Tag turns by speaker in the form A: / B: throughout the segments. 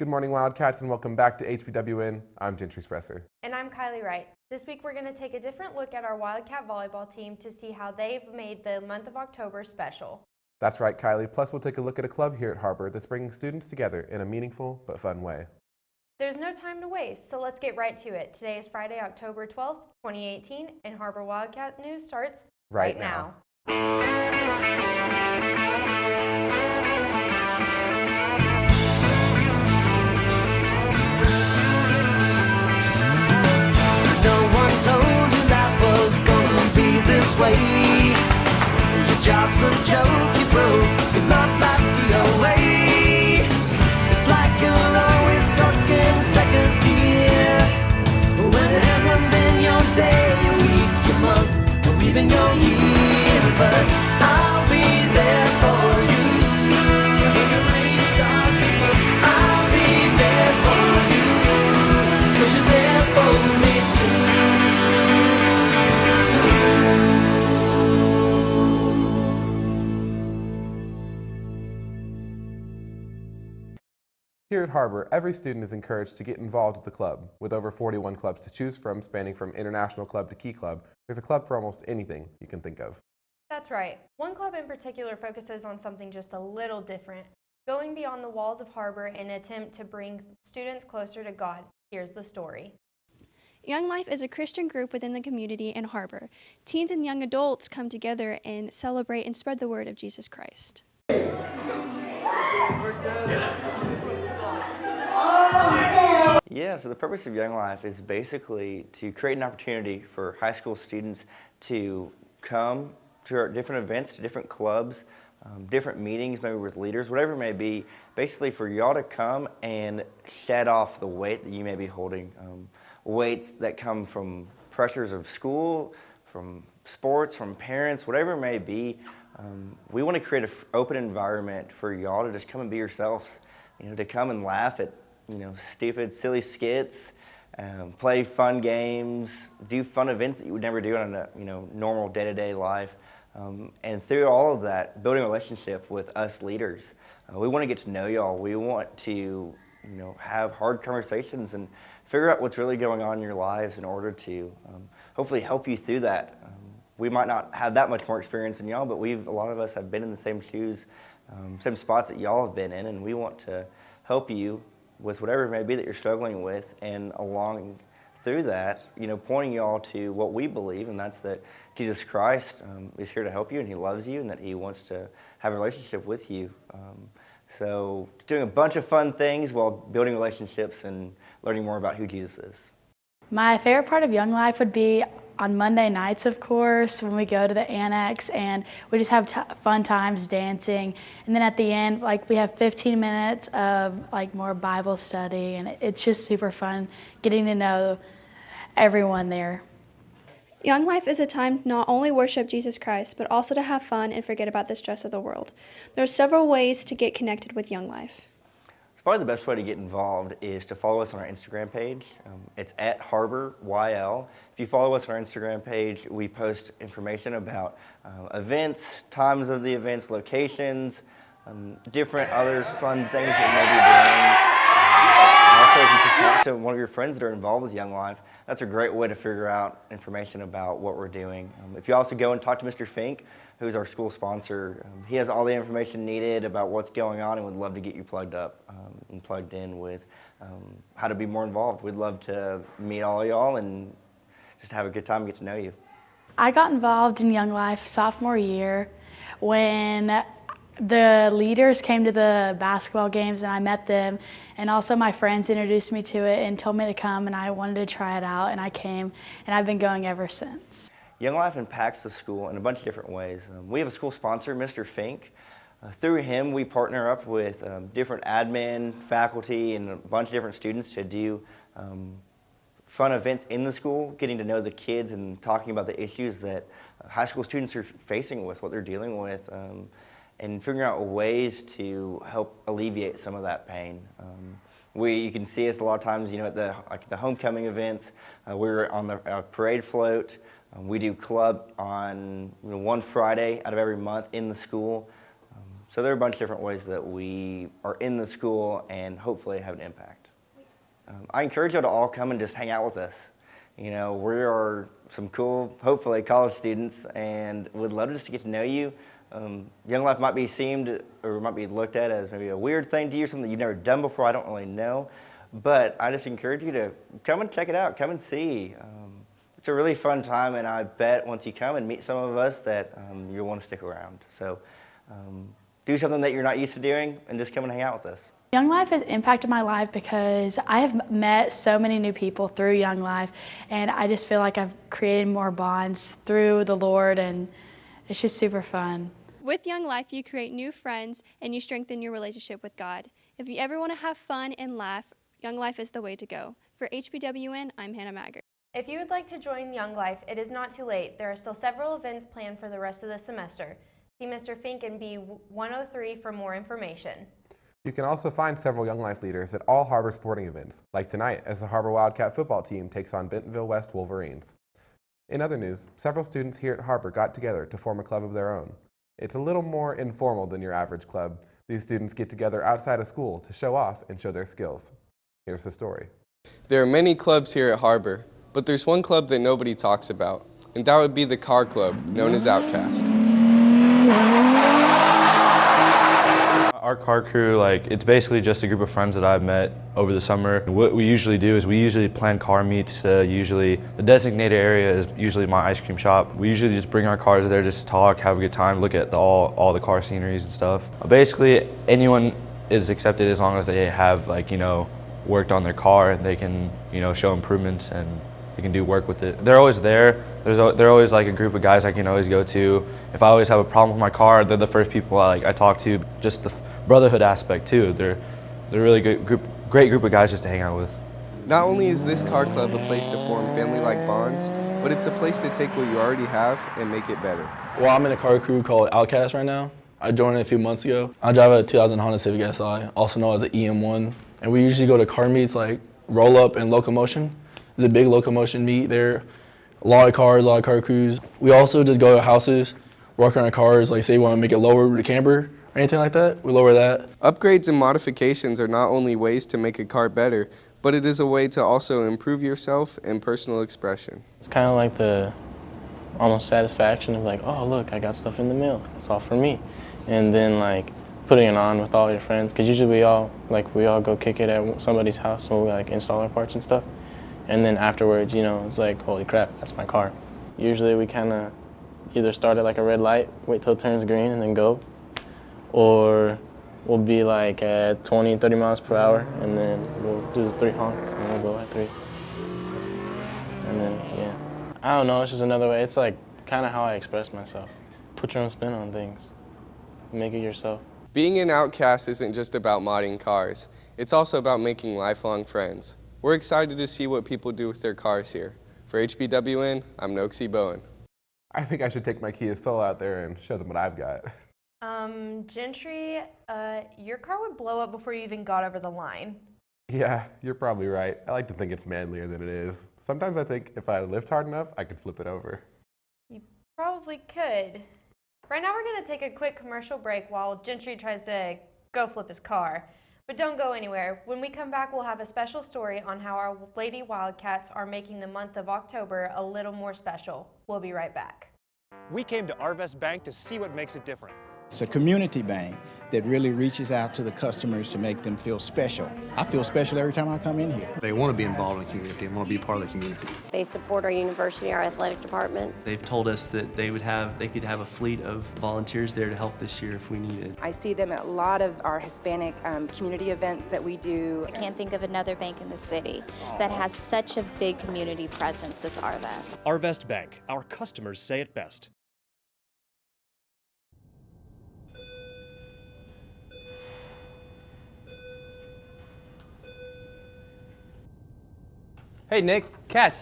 A: Good morning, Wildcats, and welcome back to HBWN. I'm Gentry Spresser.
B: And I'm Kylie Wright. This week we're going to take a different look at our Wildcat Volleyball team to see how they've made the month of October special.
A: That's right, Kylie. Plus, we'll take a look at a club here at Har-Ber that's bringing students together in a meaningful but fun way.
B: There's no time to waste, so let's get right to it. Today is Friday, October 12th, 2018, and Har-Ber Wildcat News starts right now.
C: Way. Your job's a joke, you broke, your love life's the away. It's like you're always stuck in second gear, when it hasn't been your day, your week, your month, or even your year. But I'll be there for you when the rain starts to fall. I'll be there for you, 'cause you're there for me too.
A: Here at Har-Ber, every student is encouraged to get involved with the club. With over 41 clubs to choose from, spanning from international club to key club, there's a club for almost anything you can think of.
B: That's right. One club in particular focuses on something just a little different, going beyond the walls of Har-Ber in an attempt to bring students closer to God. Here's the story.
D: Young Life is a Christian group within the community in Har-Ber. Teens and young adults come together and celebrate and spread the word of Jesus Christ.
E: Yeah, so the purpose of Young Life is basically to create an opportunity for high school students to come to our different events, to different clubs, different meetings, maybe with leaders, whatever it may be, basically for y'all to come and shed off the weight that you may be holding, weights that come from pressures of school, from sports, from parents, whatever it may be. We want to create an open environment for y'all to just come and be yourselves, to come and laugh at stupid, silly skits, play fun games, do fun events that you would never do in a normal day-to-day life. And through all of that, building a relationship with us leaders. We want to get to know y'all. We want to have hard conversations and figure out what's really going on in your lives in order to hopefully help you through that. We might not have that much more experience than y'all, but a lot of us have been in the same shoes, same spots that y'all have been in, and we want to help you with whatever it may be that you're struggling with, and along through that, pointing y'all to what we believe, and that's that Jesus Christ is here to help you, and He loves you, and that He wants to have a relationship with you. So just doing a bunch of fun things while building relationships and learning more about who Jesus is.
F: My favorite part of Young Life would be on Monday nights, of course, when we go to the annex and we just have fun times dancing. And then at the end, we have 15 minutes of more Bible study, and it's just super fun getting to know everyone there.
D: Young Life is a time to not only worship Jesus Christ, but also to have fun and forget about the stress of the world. There are several ways to get connected with Young Life.
E: So probably the best way to get involved is to follow us on our Instagram page. It's at Har-Ber-YL. If you follow us on our Instagram page, we post information about events, times of the events, locations, different other fun things that we may be doing. Also, if you just talk to one of your friends that are involved with Young Life, that's a great way to figure out information about what we're doing. If you also go and talk to Mr. Fink, who's our school sponsor, he has all the information needed about what's going on and would love to get you plugged up and plugged in with how to be more involved. We'd love to meet all y'all and just have a good time and get to know you.
F: I got involved in Young Life sophomore year when the leaders came to the basketball games and I met them, and also my friends introduced me to it and told me to come, and I wanted to try it out, and I came, and I've been going ever since.
E: Young Life impacts the school in a bunch of different ways. We have a school sponsor, Mr. Fink. Through him, we partner up with different admin, faculty, and a bunch of different students to do fun events in the school, getting to know the kids and talking about the issues that high school students are facing with, what they're dealing with, and figuring out ways to help alleviate some of that pain. You can see us a lot of times, at the homecoming events. We're on the parade float. We do club on one Friday out of every month in the school. So there are a bunch of different ways that we are in the school and hopefully have an impact. I encourage you to all come and just hang out with us. You know, we are some cool, hopefully, college students, and would love just to get to know you. Young Life might be looked at as maybe a weird thing to you, something you've never done before, I don't really know. But I just encourage you to come and check it out, come and see. It's a really fun time, and I bet once you come and meet some of us that you'll want to stick around. So do something that you're not used to doing and just come and hang out with us.
F: Young Life has impacted my life because I have met so many new people through Young Life, and I just feel like I've created more bonds through the Lord, and it's just super fun.
G: With Young Life, you create new friends and you strengthen your relationship with God. If you ever want to have fun and laugh, Young Life is the way to go. For HBWN, I'm Hannah Maggart.
B: If you would like to join Young Life, it is not too late. There are still several events planned for the rest of the semester. See Mr. Fink in B103 for more information.
A: You can also find several Young Life leaders at all Har-Ber sporting events, like tonight as the Har-Ber Wildcat football team takes on Bentonville West Wolverines. In other news, several students here at Har-Ber got together to form a club of their own. It's a little more informal than your average club. These students get together outside of school to show off and show their skills. Here's the story.
H: There are many clubs here at Har-Ber, but there's one club that nobody talks about, and that would be the car club, known as Outcast.
I: Our car crew, it's basically just a group of friends that I've met over the summer. What we usually do is we usually plan car meets. The designated area is usually my ice cream shop. We usually just bring our cars there, just talk, have a good time, look at all the car sceneries and stuff. Basically, anyone is accepted as long as they have worked on their car and they can show improvements and they can do work with it. They're always there. They're always a group of guys I can always go to. If I always have a problem with my car, they're the first people I talk to. Just the brotherhood aspect too. They're a really great group of guys just to hang out with.
H: Not only is this car club a place to form family-like bonds, but it's a place to take what you already have and make it better.
J: Well, I'm in a car crew called Outcast right now. I joined it a few months ago. I drive a 2000 Honda Civic SI, also known as the EM1. And we usually go to car meets like Roll Up and Locomotion. There's a big locomotion meet there. A lot of cars, a lot of car crews. We also just go to houses, work on our cars, say we want to make it lower the camber or anything like that, we lower that.
H: Upgrades and modifications are not only ways to make a car better, but it is a way to also improve yourself and personal expression.
K: It's kind of like the almost satisfaction of oh look, I got stuff in the mail, it's all for me. And then putting it on with all your friends, because usually we all go kick it at somebody's house when we install our parts and stuff. And then afterwards, it's holy crap, that's my car. Usually we kind of either start at a red light, wait till it turns green and then go, or we'll be at 20, 30 miles per hour and then we'll do the 3 honks and we'll go at 3. And then, yeah. I don't know, it's just another way. It's kind of how I express myself. Put your own spin on things. Make it yourself.
H: Being an outcast isn't just about modding cars. It's also about making lifelong friends. We're excited to see what people do with their cars here. For HBWN, I'm Noxie Bowen.
A: I think I should take my Kia Soul out there and show them what I've got.
B: Gentry, your car would blow up before you even got over the line.
A: Yeah, you're probably right. I like to think it's manlier than it is. Sometimes I think if I lift hard enough, I could flip it over.
B: You probably could. Right now we're going to take a quick commercial break while Gentry tries to go flip his car. But don't go anywhere. When we come back, we'll have a special story on how our Lady Wildcats are making the month of October a little more special. We'll be right back.
L: We came to Arvest Bank to see what makes it different.
M: It's a community bank that really reaches out to the customers to make them feel special. I feel special every time I come in here.
N: They want to be involved in the community and want to be part of the community.
O: They support our university, our athletic department.
P: They've told us that they could have a fleet of volunteers there to help this year if we needed.
Q: I see them at a lot of our Hispanic community events that we do.
R: I can't think of another bank in the city that has such a big community presence as Arvest.
L: Arvest Bank, our customers say it best.
S: Hey, Nick, catch.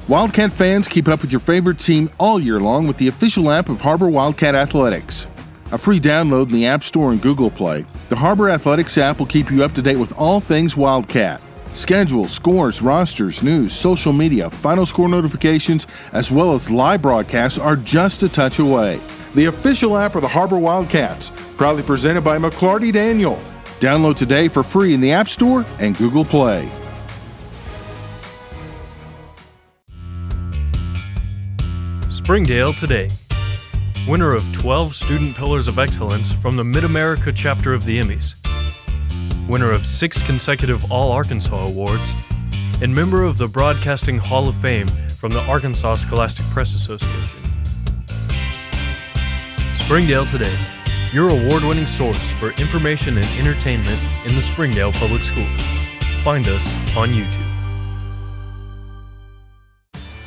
S: Wildcat fans, keep up with your favorite team all year long with the official app of Har-Ber Wildcat Athletics. A free download in the App Store and Google Play, the Har-Ber Athletics app will keep you up to date with all things Wildcat. Schedules, scores, rosters, news, social media, final score notifications, as well as live broadcasts are just a touch away. The official app of the Har-Ber Wildcats, proudly presented by McClarty Daniel. Download today for free in the App Store and Google Play.
T: Springdale Today. Winner of 12 Student Pillars of Excellence from the Mid-America chapter of the Emmys. Winner of 6 consecutive All-Arkansas Awards. And member of the Broadcasting Hall of Fame from the Arkansas Scholastic Press Association. Springdale Today, your award-winning source for information and entertainment in the Springdale Public Schools. Find us on YouTube.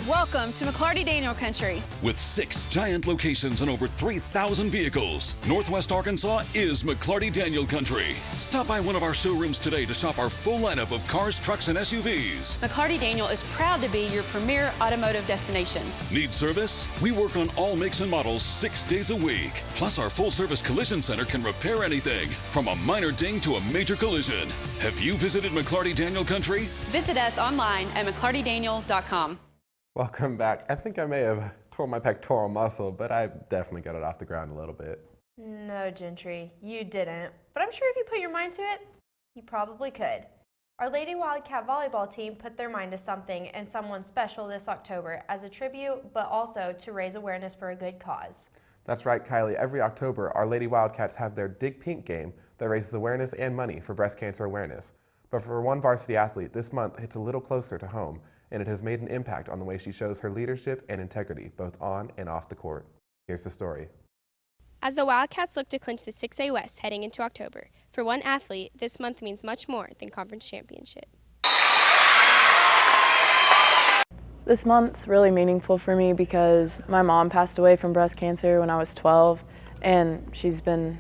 U: Welcome to McClarty Daniel Country.
V: With 6 giant locations and over 3,000 vehicles, Northwest Arkansas is McClarty Daniel Country. Stop by one of our showrooms today to shop our full lineup of cars, trucks, and SUVs.
U: McClarty Daniel is proud to be your premier automotive destination.
V: Need service? We work on all makes and models 6 days a week. Plus, our full-service collision center can repair anything, from a minor ding to a major collision. Have you visited McClarty Daniel Country?
U: Visit us online at McClartyDaniel.com.
A: Welcome back. I think I may have torn my pectoral muscle, but I definitely got it off the ground a little bit.
B: No, Gentry, you didn't. But I'm sure if you put your mind to it, you probably could. Our Lady Wildcat Volleyball team put their mind to something and someone special this October as a tribute, but also to raise awareness for a good cause.
A: That's right, Kylie. Every October, our Lady Wildcats have their Dig Pink game that raises awareness and money for breast cancer awareness. But for one varsity athlete, this month hits a little closer to home, and it has made an impact on the way she shows her leadership and integrity, both on and off the court. Here's the story.
G: As the Wildcats look to clinch the 6A West heading into October, for one athlete, this month means much more than conference championship.
F: This month's really meaningful for me because my mom passed away from breast cancer when I was 12, and she's been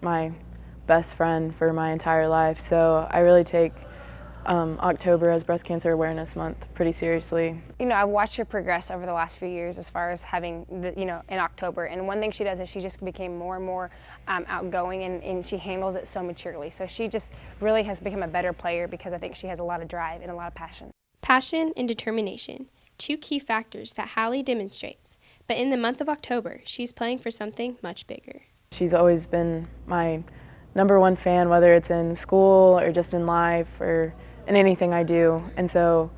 F: my best friend for my entire life. So I really take October as Breast Cancer Awareness Month pretty seriously.
W: You know, I've watched her progress over the last few years as far as having, in October. And one thing she does is she just became more and more outgoing, and she handles it so maturely. So she just really has become a better player because I think she has a lot of drive and a lot of passion.
G: Passion and determination, 2 key factors that Hallie demonstrates. But in the month of October, she's playing for something much bigger.
F: She's always been my #1 fan, whether it's in school or just in life or in anything I do. And so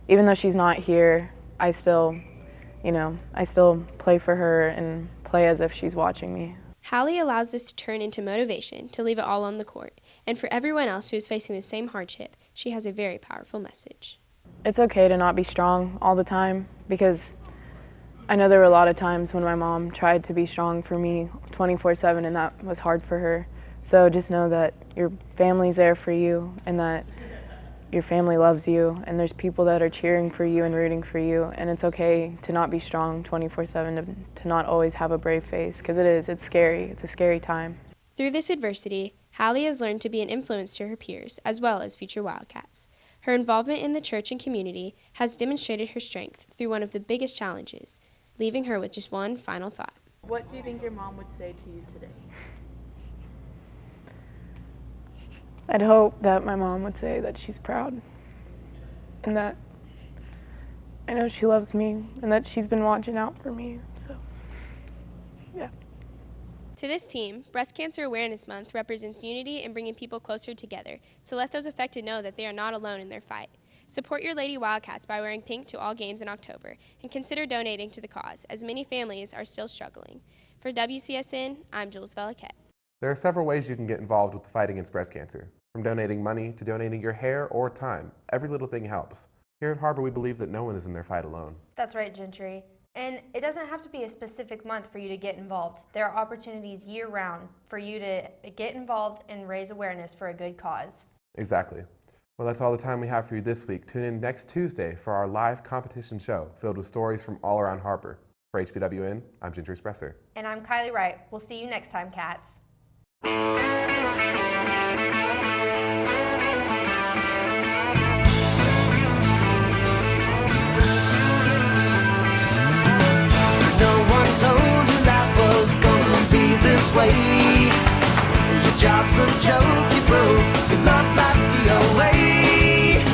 F: even though she's not here, I still play for her and play as if she's watching me.
G: Hallie allows this to turn into motivation to leave it all on the court. And for everyone else who is facing the same hardship, she has a very powerful message.
F: It's okay to not be strong all the time, because I know there were a lot of times when my mom tried to be strong for me 24/7, and that was hard for her. So just know that your family's there for you, and that your family loves you, and there's people that are cheering for you and rooting for you, and it's okay to not be strong 24/7, to not always have a brave face, because it's scary. It's a scary time.
G: Through this adversity, Hallie has learned to be an influence to her peers as well as future Wildcats. Her involvement in the church and community has demonstrated her strength through one of the biggest challenges, leaving her with just one final thought.
F: What do you think your mom would say to you today? I'd hope that my mom would say that she's proud, and that I know she loves me, and that she's been watching out for me, so yeah.
G: To this team, Breast Cancer Awareness Month represents unity and bringing people closer together to let those affected know that they are not alone in their fight. Support your Lady Wildcats by wearing pink to all games in October, and consider donating to the cause, as many families are still struggling. For WCSN, I'm Jules Veliquette.
A: There are several ways you can get involved with the fight against breast cancer. From donating money to donating your hair or time, every little thing helps. Here at Har-Ber, we believe that no one is in their fight alone.
B: That's right, Gentry. And it doesn't have to be a specific month for you to get involved. There are opportunities year-round for you to get involved and raise awareness for a good cause.
A: Exactly. Well, that's all the time we have for you this week. Tune in next Tuesday for our live competition show filled with stories from all around Har-Ber. For HBWN, I'm Gentry Spresser.
B: And I'm Kylie Wright. We'll see you next time, Cats.
C: way. Your job's a joke you broke, your love life's away.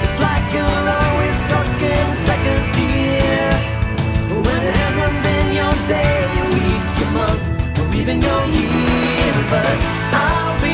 C: It's like you're always stuck in second gear, when it hasn't been your day, your week, your month, or even your year. But I'll be